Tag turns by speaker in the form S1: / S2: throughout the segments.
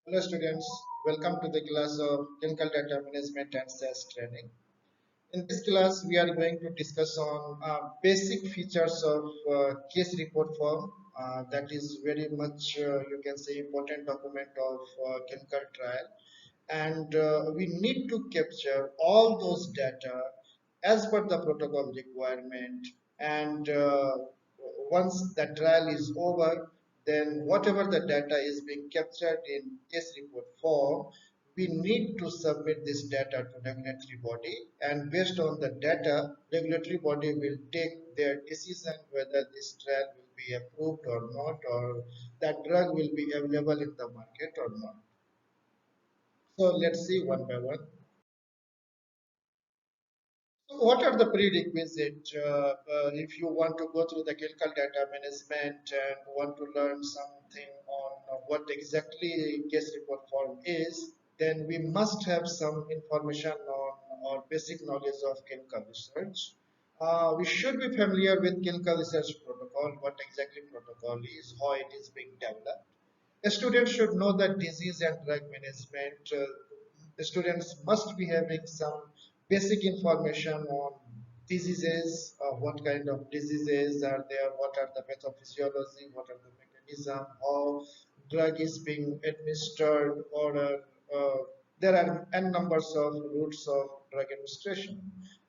S1: Hello students, welcome to the class of Clinical Data Management and Sales Training. In this class, we are going to discuss on basic features of case report form. That is very much, you can say, important document of clinical trial. And we need to capture all those data as per the protocol requirement. And once the trial is over, then whatever the data is being captured in case report form, we need to submit this data to regulatory body, and based on the data, regulatory body will take their decision whether this trial will be approved or not, or that drug will be available in the market or not. So let's see one by one. So what are the prerequisites if you want to go through the clinical data management and want to learn something on what exactly case report form is? Then we must have some information on or basic knowledge of clinical research. We should be familiar with clinical research protocol, what exactly protocol is, how it is being developed. A student should know that disease and drug management. The students must be having some basic information on diseases, what kind of diseases are there, what are the pathophysiology, what are the mechanism, how drug is being administered, or there are n numbers of routes of drug administration.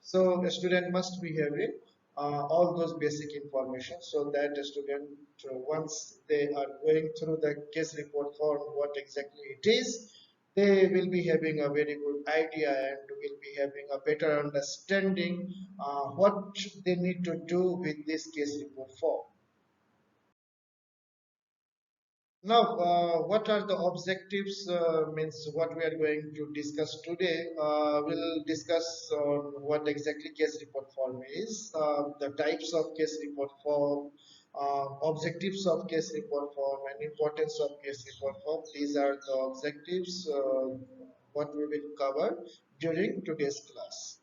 S1: So a student must be having all those basic information so that a student, once they are going through the case report form, what exactly it is, they will be having a very good idea and will be having a better understanding what they need to do with this case report form. Now, what are the objectives? Means what we are going to discuss today. We'll discuss on what exactly case report form is, the types of case report form, objectives of case report form, and importance of case report form. These are the objectives what we will cover during today's class.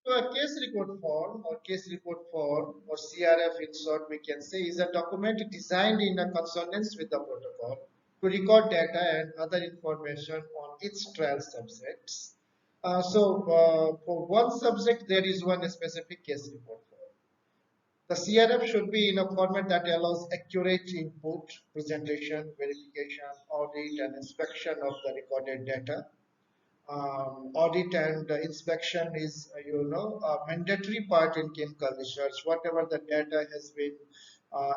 S1: So a case report form or case report form or CRF in short we can say is a document designed in a consonance with the protocol to record data and other information on its trial subjects. For one subject there is one specific case report form. The CRF should be in a format that allows accurate input, presentation, verification, audit and inspection of the recorded data. Audit and inspection is a mandatory part in clinical research. Whatever the data has been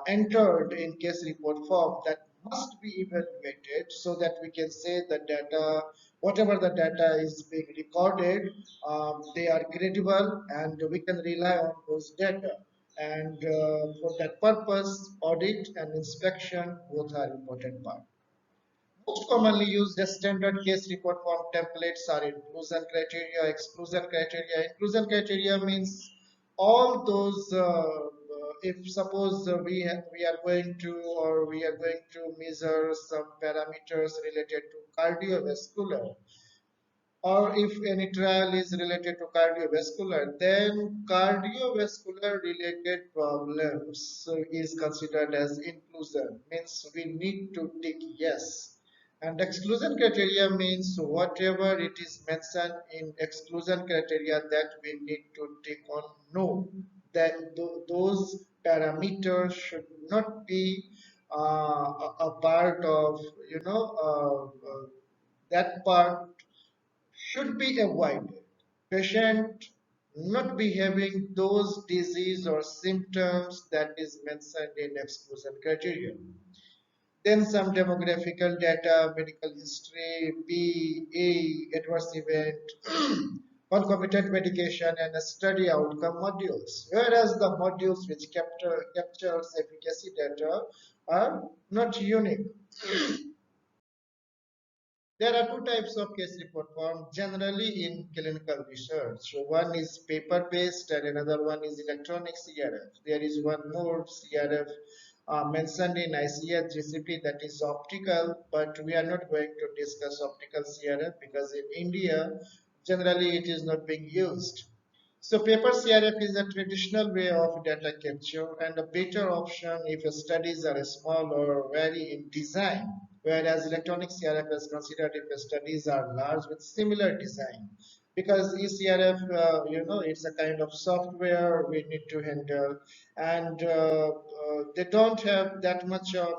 S1: entered in case report form, that must be evaluated so that we can say the data, whatever the data is being recorded, they are credible and we can rely on those data. And for that purpose, audit and inspection both are important part. Most commonly used as standard case report form templates are inclusion criteria, exclusion criteria. Inclusion criteria means all those, if suppose we are going to or we are going to measure some parameters related to cardiovascular, or if any trial is related to cardiovascular, then cardiovascular related problems is considered as inclusion, means we need to tick yes. And exclusion criteria means whatever it is mentioned in exclusion criteria that we need to tick on no, that those parameters should not be a part of, that part should be avoided. Patient not be having those disease or symptoms that is mentioned in exclusion criteria. Then some demographical data, medical history, adverse event, concomitant medication, and study outcome modules. Whereas the modules which captures efficacy data are not unique. There are two types of case report form generally in clinical research. So one is paper-based and another one is electronic CRF. There is one more CRF mentioned in ICH GCP, that is optical, but we are not going to discuss optical CRF because in India generally it is not being used. So paper CRF is a traditional way of data capture and a better option if studies are small or vary in design, whereas electronic CRF is considered if studies are large with similar design. Because eCRF, it's a kind of software we need to handle, and they don't have that much of,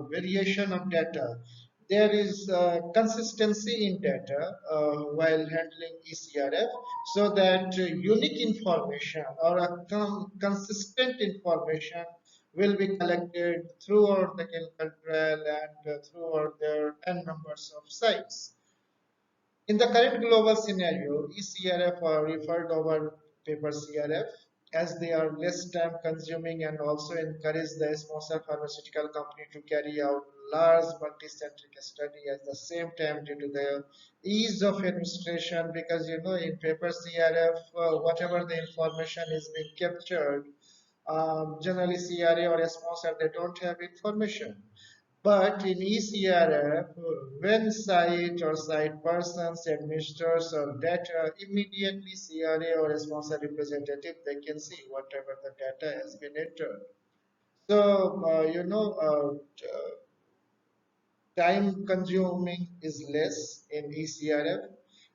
S1: variation of data. There is consistency in data while handling eCRF, so that unique information or a consistent information will be collected throughout the clinical trial and throughout their n numbers of sites. In the current global scenario, eCRF are referred over paper CRF as they are less time consuming and also encourage the sponsor pharmaceutical company to carry out large multi-centric study at the same time due to the ease of administration, because in paper CRF whatever the information is being captured, generally CRA or a sponsor they don't have information. But in eCRF, when site or site persons administers or data, immediately CRA or a sponsor representative, they can see whatever the data has been entered. So, time consuming is less in eCRF,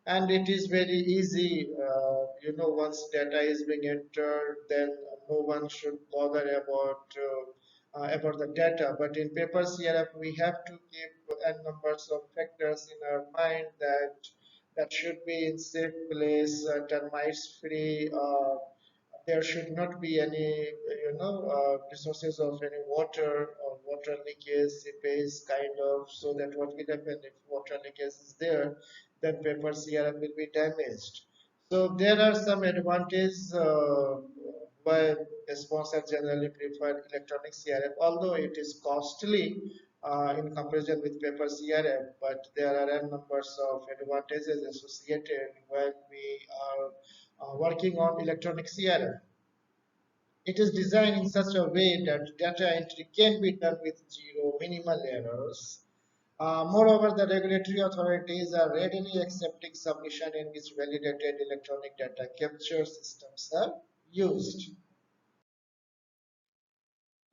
S1: and it is very easy, once data is being entered, then no one should bother about the data. But in paper CRF we have to keep n numbers of factors in our mind, that should be in safe place, termites free, there should not be any, resources of any water or water leakage, seepage kind of, so that what will happen if water leakage is there, then paper CRF will be damaged. So there are some advantages why the sponsor generally prefer electronic CRF, although it is costly in comparison with paper CRF, but there are a numbers of advantages associated when we are working on electronic CRF. It is designed in such a way that data entry can be done with zero minimal errors. Moreover, the regulatory authorities are readily accepting submission in which validated electronic data capture systems are used.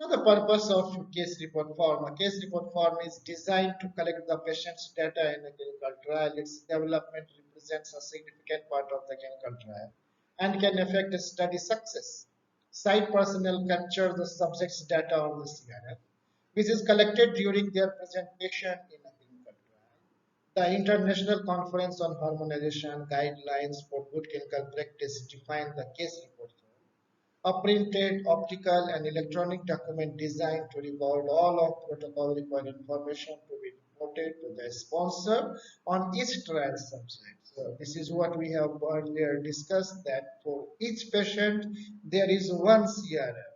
S1: Now, the purpose of case report form. A case report form is designed to collect the patient's data in a clinical trial. Its development represents a significant part of the clinical trial and can affect a study success. Site personnel capture the subject's data on the CRF, which is collected during their presentation in a clinical trial. The International Conference on Harmonization Guidelines for Good Clinical Practice define the case report form, a printed, optical, and electronic document designed to record all of protocol required information to be reported to the sponsor on each trial subject. So this is what we have earlier discussed, that for each patient there is one CRF.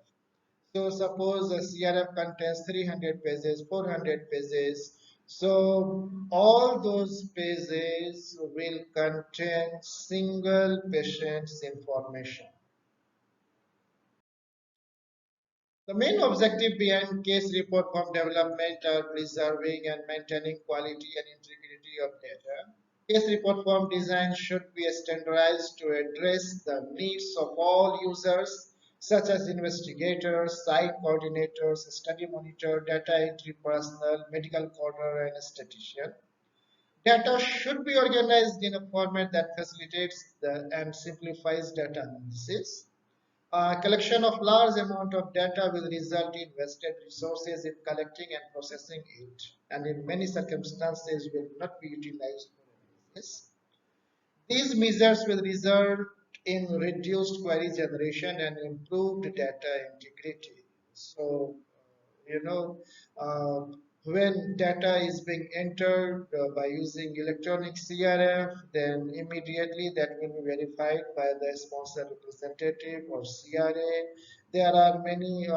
S1: So suppose a CRF contains 300 pages, 400 pages. So all those pages will contain single patient's information. The main objective behind case report form development are preserving and maintaining quality and integrity of data. Case report form design should be standardized to address the needs of all users, such as investigators, site coordinators, study monitor, data entry personnel, medical coordinator, and statistician. Data should be organized in a format that facilitates and simplifies data analysis. Collection of large amount of data will result in vested resources in collecting and processing it, and in many circumstances will not be utilized for analysis. These measures will result in reduced query generation and improved data integrity. So, you know, uh, when data is being entered by using electronic CRF, then immediately that will be verified by the sponsor representative or CRA. There are many,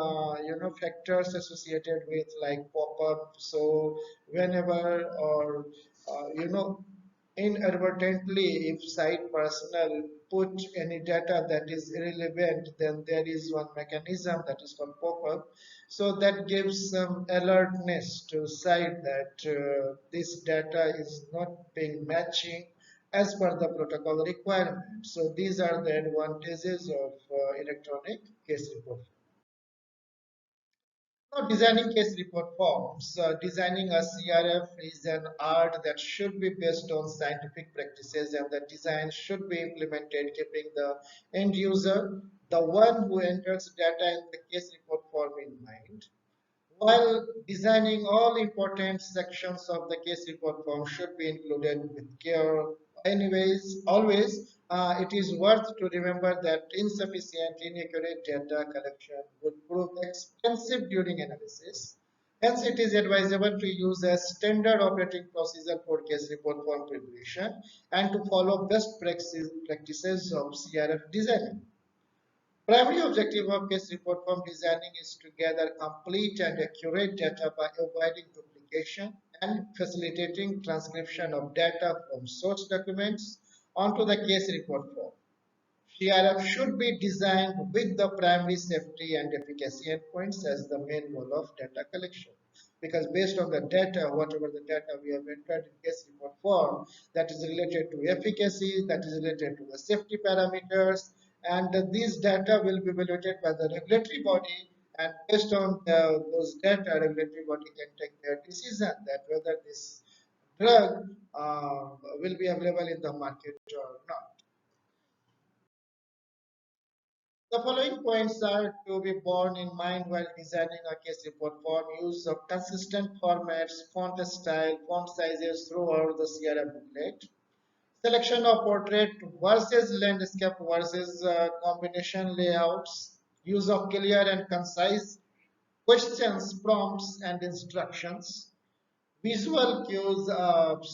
S1: factors associated with like pop-up. So whenever or, inadvertently, if site personnel put any data that is irrelevant, then there is one mechanism that is called pop-up. So that gives some alertness to site that this data is not being matching as per the protocol requirement. So these are the advantages of electronic case report. Now, designing case report forms. Designing a CRF is an art that should be based on scientific practices, and the design should be implemented keeping the end user, the one who enters data in the case report form, in mind. While designing, all important sections of the case report form should be included with care. Anyways, always, it is worth to remember that insufficient, inaccurate data collection would prove expensive during analysis. Hence, it is advisable to use a standard operating procedure for case report form preparation and to follow best practices of CRF design. Primary objective of case report form designing is to gather complete and accurate data by avoiding duplication and facilitating transcription of data from source documents onto the case report form. CRF should be designed with the primary safety and efficacy endpoints as the main goal of data collection. Because based on the data, whatever the data we have entered in case report form, that is related to efficacy, that is related to the safety parameters, and these data will be evaluated by the regulatory body, and based on those data, regulatory body can take their decision that whether this drug will be available in the market or not. The following points are to be borne in mind while designing a case report form. Use of consistent formats, font style, font sizes throughout the CRM booklet. Selection of portrait versus landscape versus combination layouts. Use of clear and concise questions, prompts, and instructions. Visual cues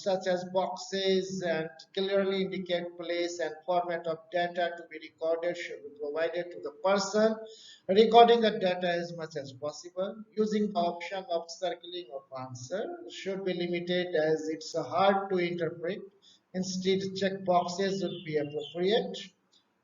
S1: such as boxes and clearly indicate place and format of data to be recorded should be provided to the person recording the data as much as possible. Using the option of circling of answer should be limited as it's hard to interpret. Instead, check boxes would be appropriate.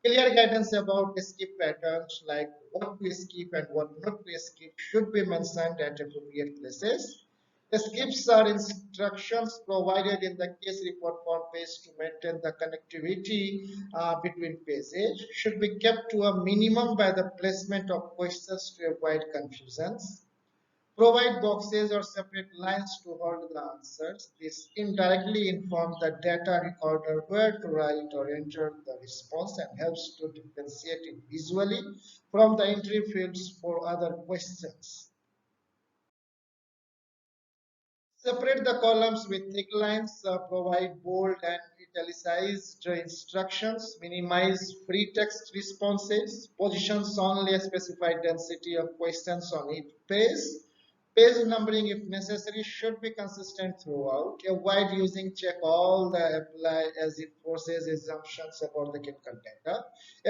S1: Clear guidance about skip patterns like what to skip and what not to skip should be mentioned at appropriate places. The skips are instructions provided in the case report form page to maintain the connectivity between pages. Should be kept to a minimum by the placement of questions to avoid confusions. Provide boxes or separate lines to hold the answers. This indirectly informs the data recorder where to write or enter the response and helps to differentiate it visually from the entry fields for other questions. Separate the columns with thick lines, provide bold and italicized instructions, minimize free text responses, positions only a specified density of questions on each page. Page numbering, if necessary, should be consistent throughout. Avoid using check all the apply as it forces assumptions about the chemical data.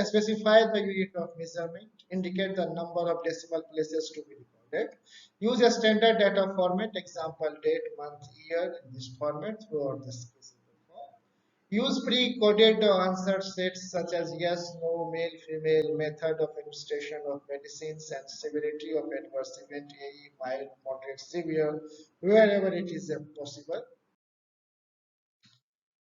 S1: Specify the unit of measurement. Indicate the number of decimal places to be recorded. Use a standard data format, example date, month, year in this format throughout the specific form. Use pre-coded answer sets such as yes, no, male, female, method of administration of medicines and severity of adverse event, AE, mild, moderate, severe, wherever it is possible.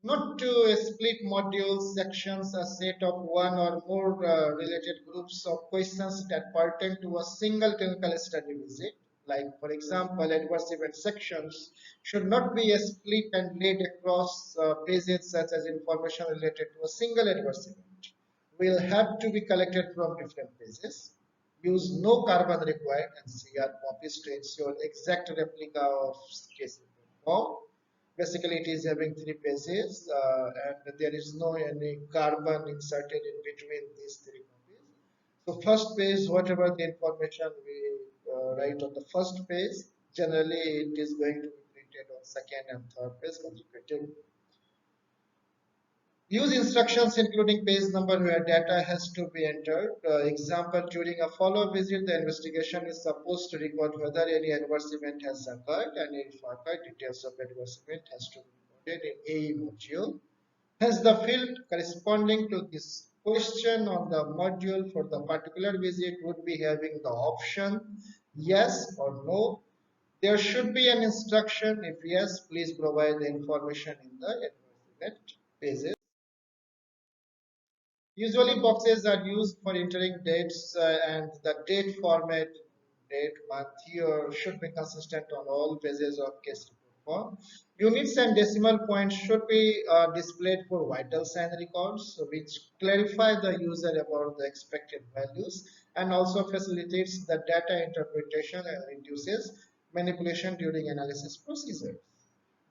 S1: Not to split modules, sections, a set of one or more related groups of questions that pertain to a single clinical study visit. Like, for example, adverse event sections should not be split and laid across pages such as information related to a single adverse event. Will have to be collected from different pages. Use no carbon required and CR copies to ensure exact replica of case form. Basically, it is having three pages and there is no any carbon inserted in between these three copies. So first page, whatever the information we write on the first page, generally it is going to be printed on second and third page consecutively. Use instructions including page number where data has to be entered. Example, during a follow-up visit, the investigation is supposed to record whether any adverse event has occurred, and if occurred, details of adverse event has to be recorded in AE module. Hence, the field corresponding to this question on the module for the particular visit would be having the option yes or no. There should be an instruction. If yes, please provide the information in the adverse event. pages. Usually boxes are used for entering dates and the date format, date, month, year should be consistent on all pages of case report form. Units and decimal points should be displayed for vital sign records, which clarify the user about the expected values and also facilitates the data interpretation and reduces manipulation during analysis procedures.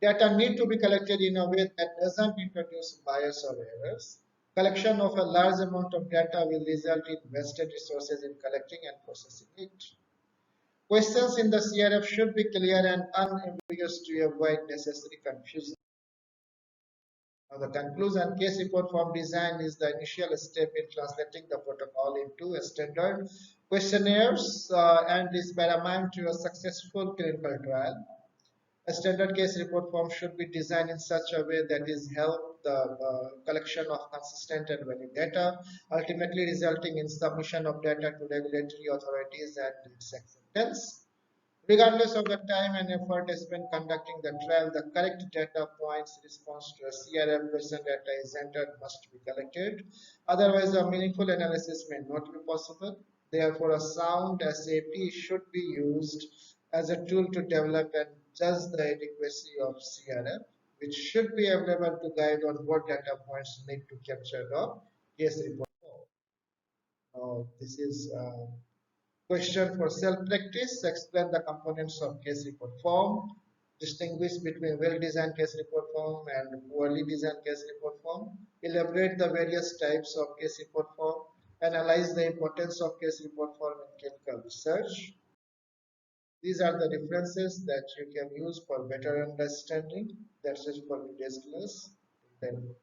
S1: Data need to be collected in a way that doesn't introduce bias or errors. Collection of a large amount of data will result in wasted resources in collecting and processing it. Questions in the CRF should be clear and unambiguous to avoid necessary confusion. Now, the conclusion case report form design is the initial step in translating the protocol into a standard questionnaires and is paramount to a successful clinical trial. A standard case report form should be designed in such a way that is help the collection of consistent and valid data, ultimately resulting in submission of data to regulatory authorities and its acceptance. Regardless of the time and effort spent conducting the trial, the correct data points response to a CRF question data is entered must be collected. Otherwise, a meaningful analysis may not be possible. Therefore, a sound SAP should be used as a tool to develop and judge the adequacy of CRF, which should be available to guide on what data points need to capture the case report. This is question for self-practice. Explain the components of case report form. Distinguish between well-designed case report form and poorly designed case report form. Elaborate the various types of case report form. Analyze the importance of case report form in clinical research. These are the references that you can use for better understanding. That's it for today's class. Then